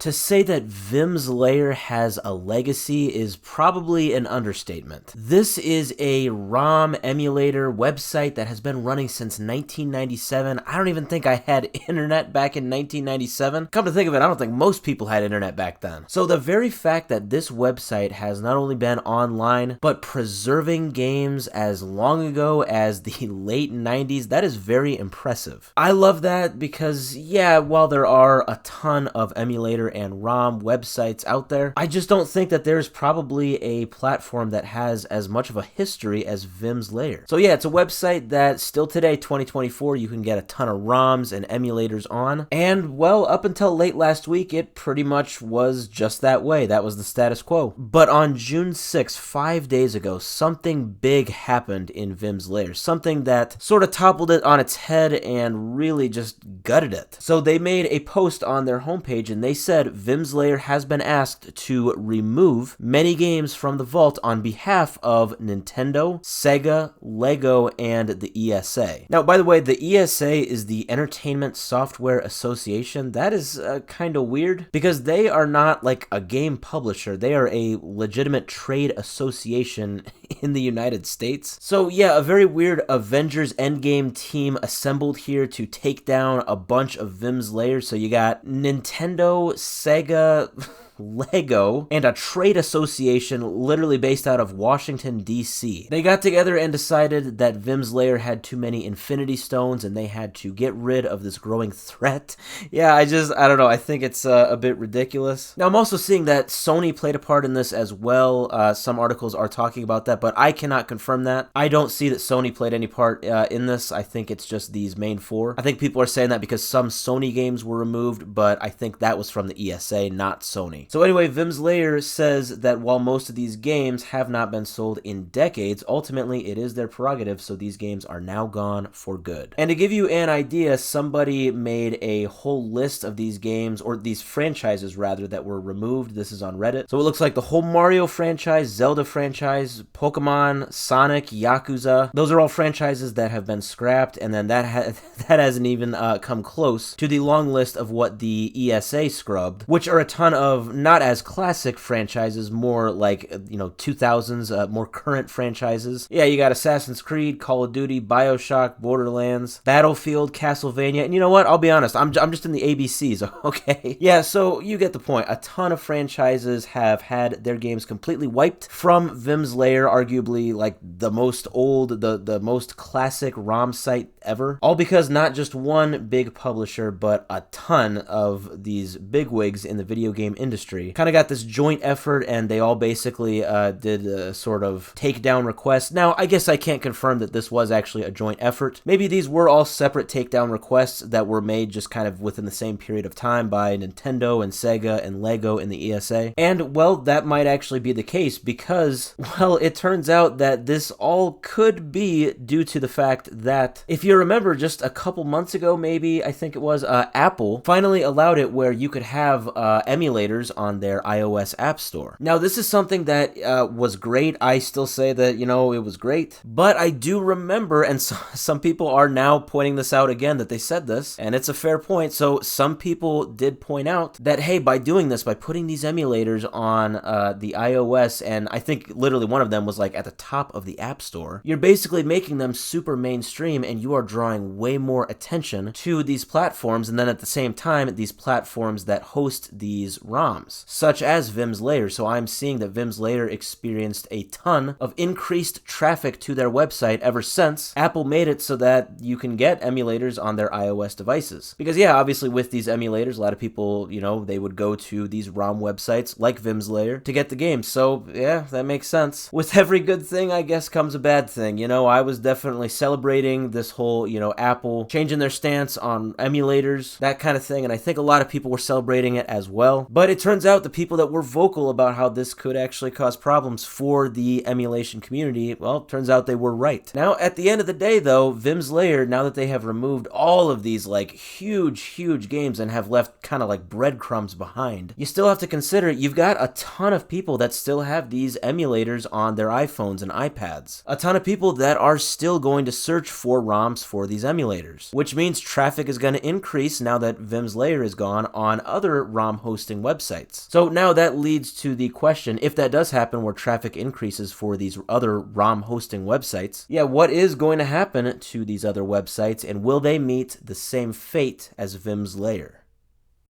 To say that Vimm's Lair has a legacy is probably an understatement. This is a ROM emulator website that has been running since 1997. I don't even think I had internet back in 1997. Come to think of it, I don't think most people had internet back then. So the very fact that this website has not only been online, but preserving games as long ago as the late 90s, that is very impressive. I love that because, yeah, while there are a ton of emulator and ROM websites out there, I just don't think that there's probably a platform that has as much of a history as Vimm's Lair. So yeah, it's a website that still today, 2024, you can get a ton of ROMs and emulators on. And well, up until late last week, it pretty much was just that way. That was the status quo. But on June 6th, 5 days ago, something big happened in Vimm's Lair. Something that sort of toppled it on its head and really just gutted it. So they made a post on their homepage and they said Vimm's Lair has been asked to remove many games from the vault on behalf of Nintendo, Sega, Lego, and the ESA. Now, by the way, the ESA is the Entertainment Software Association. That is kind of weird because they are not like a game publisher. They are a legitimate trade association in the United States. So yeah, a very weird Avengers Endgame team assembled here to take down a bunch of Vimm's Lair. So you got Nintendo, Sega, Lego, and a trade association literally based out of Washington, D.C. They got together and decided that Vimm's Lair had too many Infinity Stones and they had to get rid of this growing threat. Yeah, I don't know. I think it's a bit ridiculous. Now, I'm also seeing that Sony played a part in this as well. Some articles are talking about that, but I cannot confirm that. I don't see that Sony played any part in this. I think it's just these main four. I think people are saying that because some Sony games were removed, but I think that was from the ESA, not Sony. So anyway, Vimm's Lair says that while most of these games have not been sold in decades, ultimately it is their prerogative, so these games are now gone for good. And to give you an idea, somebody made a whole list of these games, or these franchises rather, that were removed. This is on Reddit. So it looks like the whole Mario franchise, Zelda franchise, Pokemon, Sonic, Yakuza, those are all franchises that have been scrapped, and then that hasn't even come close to the long list of what the ESA scrubbed, which are a ton of not as classic franchises, more like, 2000s, more current franchises. Yeah, you got Assassin's Creed, Call of Duty, BioShock, Borderlands, Battlefield, Castlevania, and you know what? I'll be honest, I'm just in the ABCs, okay? Yeah, so you get the point. A ton of franchises have had their games completely wiped from Vimm's Lair, arguably like the most old, the most classic ROM site ever. All because not just one big publisher, but a ton of these bigwigs in the video game industry kind of got this joint effort, and they all basically did a sort of takedown request. Now, I guess I can't confirm that this was actually a joint effort. Maybe these were all separate takedown requests that were made just kind of within the same period of time by Nintendo and Sega and Lego and the ESA. And, well, that might actually be the case because, well, it turns out that this all could be due to the fact that, if you remember, just a couple months ago, maybe, I think it was, Apple finally allowed it where you could have emulators on their iOS App Store. Now, this is something that was great. I still say that, it was great. But I do remember, and some people are now pointing this out again, that they said this, and it's a fair point. So some people did point out that, hey, by doing this, by putting these emulators on the iOS, and I think literally one of them was like at the top of the App Store, you're basically making them super mainstream, and you are drawing way more attention to these platforms, and then at the same time, these platforms that host these ROMs, such as Vimm's Lair. So I'm seeing that Vimm's Lair experienced a ton of increased traffic to their website ever since Apple made it so that you can get emulators on their iOS devices. Because yeah, obviously with these emulators, a lot of people, they would go to these ROM websites like Vimm's Lair to get the game. So yeah, that makes sense. With every good thing, I guess, comes a bad thing. I was definitely celebrating this whole, Apple changing their stance on emulators, that kind of thing, and I think a lot of people were celebrating it as well. But it turns turns out the people that were vocal about how this could actually cause problems for the emulation community, well, turns out they were right. Now, at the end of the day, though, Vimm's Lair, now that they have removed all of these, like, huge games and have left kind of like breadcrumbs behind, you still have to consider you've got a ton of people that still have these emulators on their iPhones and iPads. A ton of people that are still going to search for ROMs for these emulators, which means traffic is going to increase now that Vimm's Lair is gone on other ROM hosting websites. So now that leads to the question, if that does happen where traffic increases for these other ROM hosting websites, yeah, what is going to happen to these other websites, and will they meet the same fate as Vimm's Lair?